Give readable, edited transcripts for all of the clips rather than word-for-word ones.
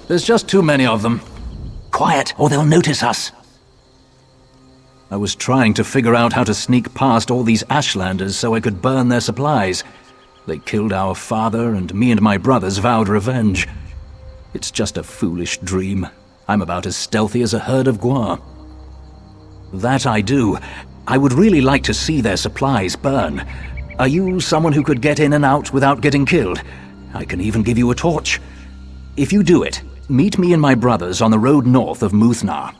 There's just too many of them. Quiet, or they'll notice us. I was trying to figure out how to sneak past all these Ashlanders so I could burn their supplies. They killed our father, and me and my brothers vowed revenge. It's just a foolish dream. I'm about as stealthy as a herd of guar. That I do. I would really like to see their supplies burn. Are you someone who could get in and out without getting killed? I can even give you a torch. If you do it, meet me and my brothers on the road north of Muthnar.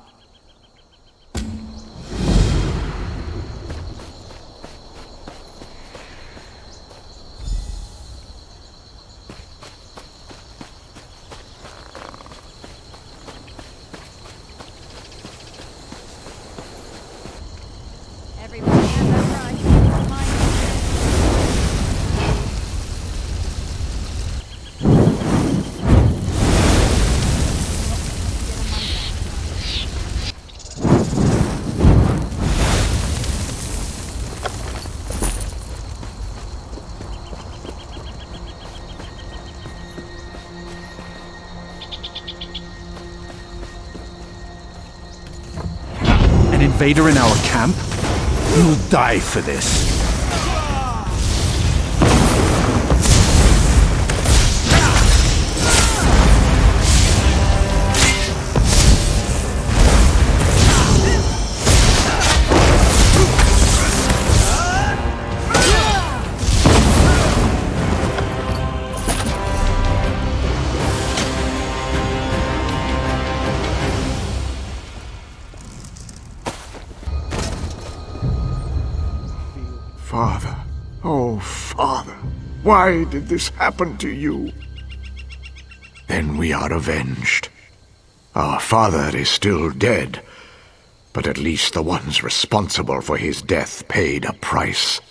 Invader in our camp? You'll die for this. Father, oh Father, why did this happen to you? Then we are avenged. Our father is still dead, but at least the ones responsible for his death paid a price.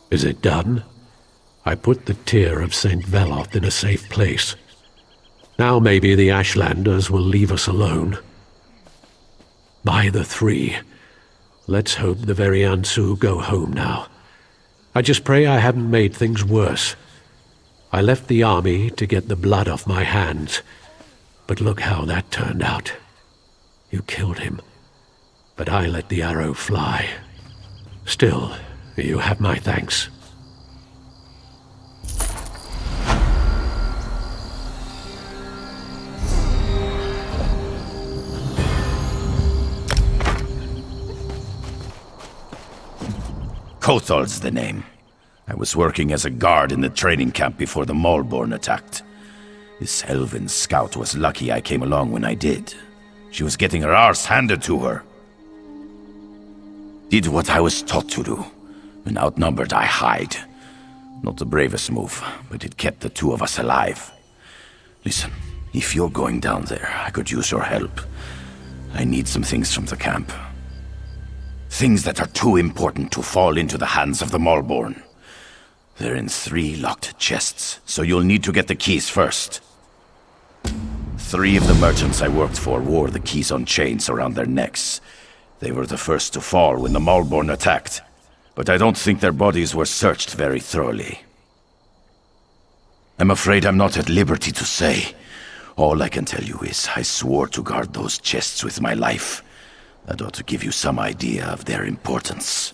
Is it done? I put the tear of St. Veloth in a safe place. Now maybe the Ashlanders will leave us alone. By the three. Let's hope the Veriansu go home now. I just pray I haven't made things worse. I left the army to get the blood off my hands, but look how that turned out. You killed him, but I let the arrow fly. Still, you have my thanks. Kothol's the name. I was working as a guard in the training camp before the Maulborn attacked. This elven scout was lucky I came along when I did. She was getting her arse handed to her. Did what I was taught to do. When outnumbered, I hide. Not the bravest move, but it kept the two of us alive. Listen, if you're going down there, I could use your help. I need some things from the camp. Things that are too important to fall into the hands of the Maulborn. They're in 3 locked chests, so you'll need to get the keys first. 3 of the merchants I worked for wore the keys on chains around their necks. They were the first to fall when the Maulborn attacked, but I don't think their bodies were searched very thoroughly. I'm afraid I'm not at liberty to say. All I can tell you is I swore to guard those chests with my life. That ought to give you some idea of their importance.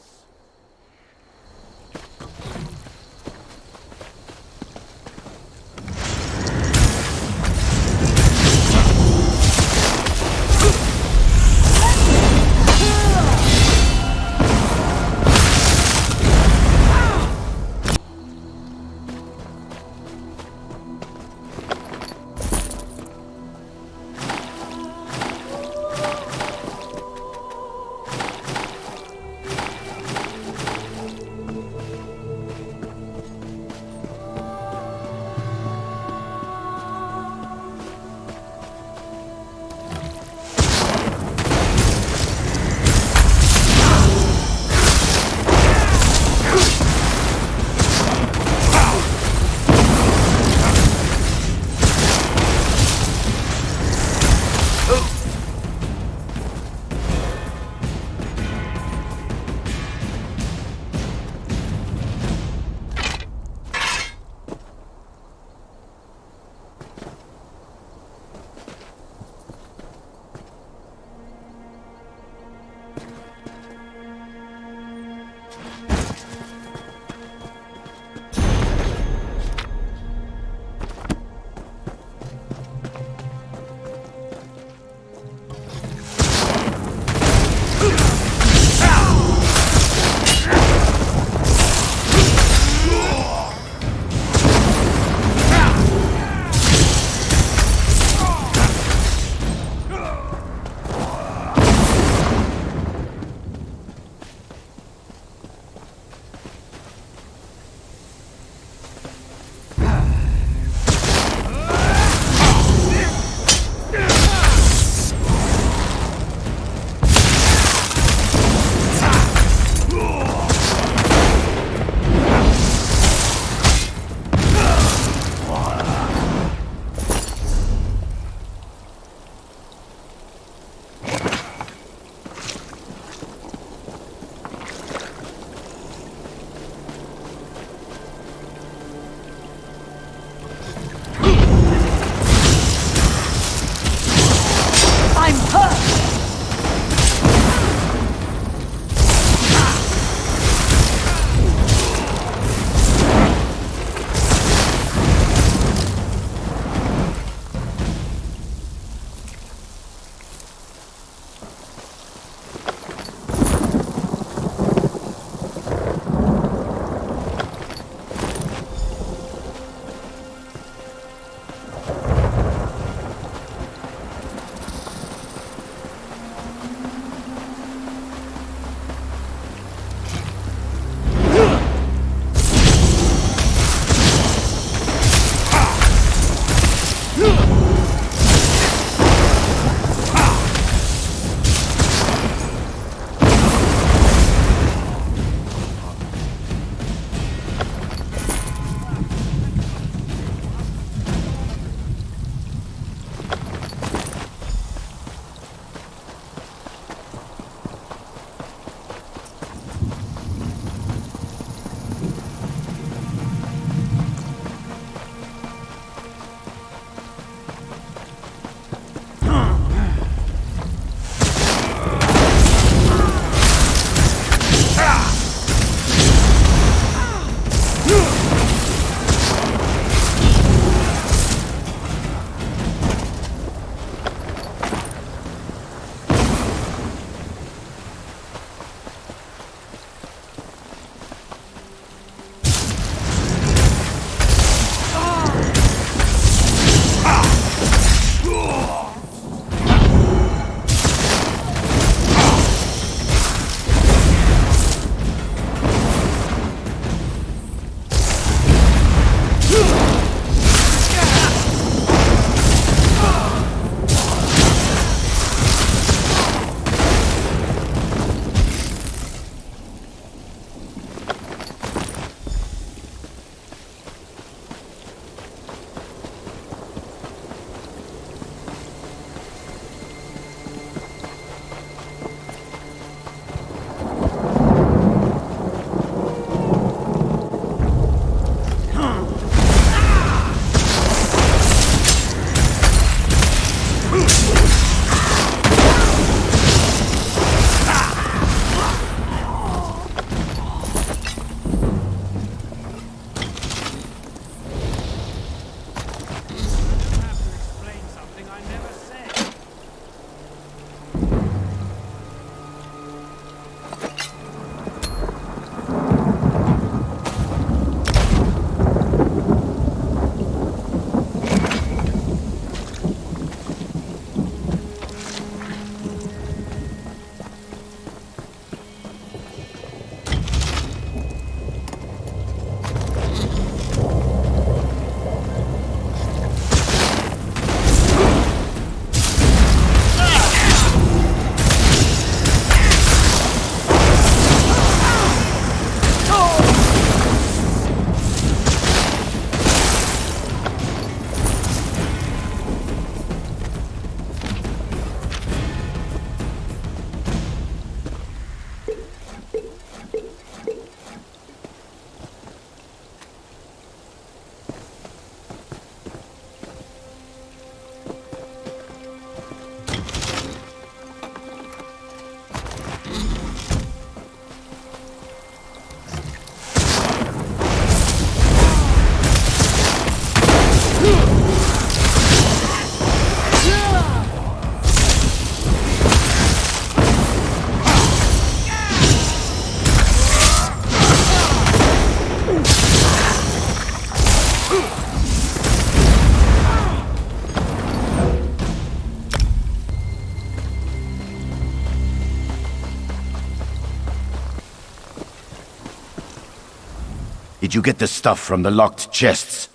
you get the stuff from the locked chests?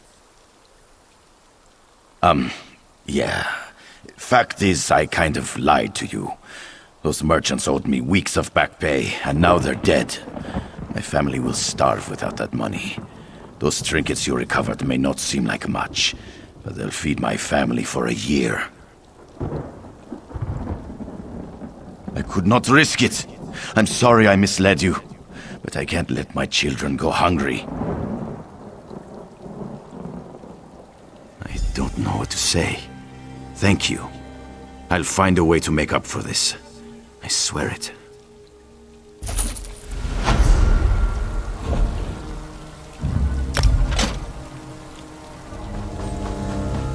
Yeah. Fact is, I kind of lied to you. Those merchants owed me weeks of back pay, and now they're dead. My family will starve without that money. Those trinkets you recovered may not seem like much, but they'll feed my family for a year. I could not risk it. I'm sorry I misled you, but I can't let my children go hungry. I don't know what to say. Thank you. I'll find a way to make up for this. I swear it.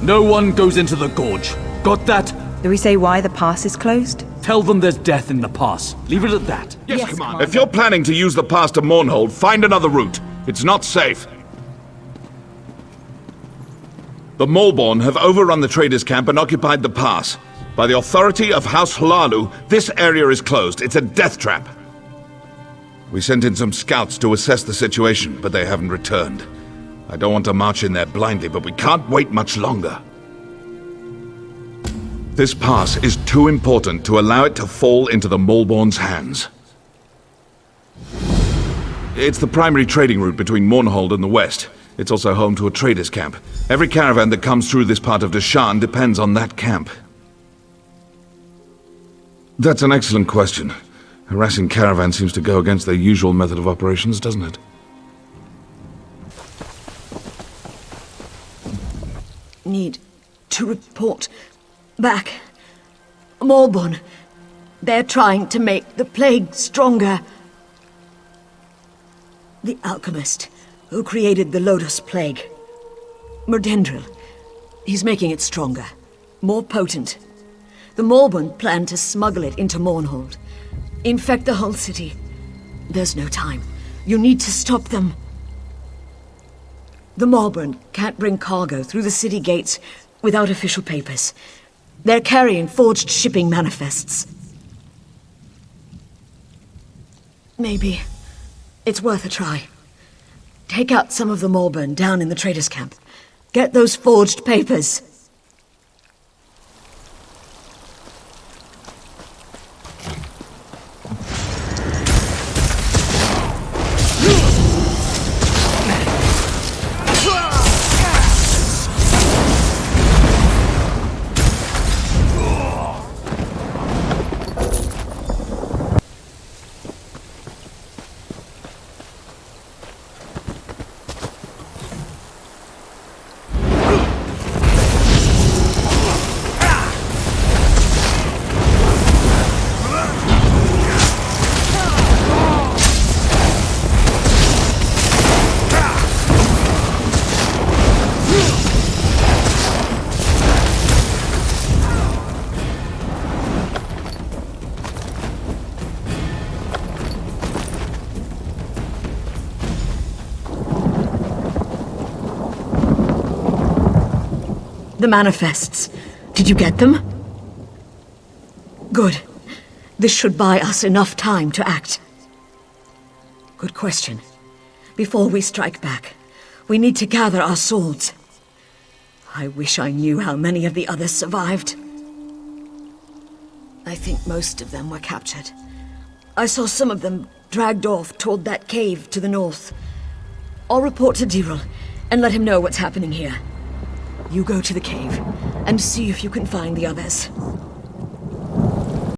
No one goes into the gorge. Got that? Do we say why the pass is closed? Tell them there's death in the pass. Leave it at that. Yes, Commander. If you're planning to use the pass to Mournhold, find another route. It's not safe. The Maulborn have overrun the traders' camp and occupied the pass. By the authority of House Hlalu, this area is closed. It's a death trap. We sent in some scouts to assess the situation, but they haven't returned. I don't want to march in there blindly, but we can't wait much longer. This pass is too important to allow it to fall into the Maulborn's hands. It's the primary trading route between Mournhold and the west. It's also home to a trader's camp. Every caravan that comes through this part of Deshan depends on that camp. That's an excellent question. Harassing caravans seems to go against their usual method of operations, doesn't it? Need to report back. Maulborn. They're trying to make the plague stronger. The alchemist who created the Lotus Plague. Murdendril. He's making it stronger. More potent. The Maulborn plan to smuggle it into Mournhold. Infect the whole city. There's no time. You need to stop them. The Maulborn can't bring cargo through the city gates without official papers. They're carrying forged shipping manifests. Maybe it's worth a try. Take out some of the Maulborn down in the traders' camp. Get those forged papers. The manifests. Did you get them? Good. This should buy us enough time to act. Good question. Before we strike back, we need to gather our swords. I wish I knew how many of the others survived. I think most of them were captured. I saw some of them dragged off toward that cave to the north. I'll report to Diril and let him know what's happening here. You go to the cave and see if you can find the others.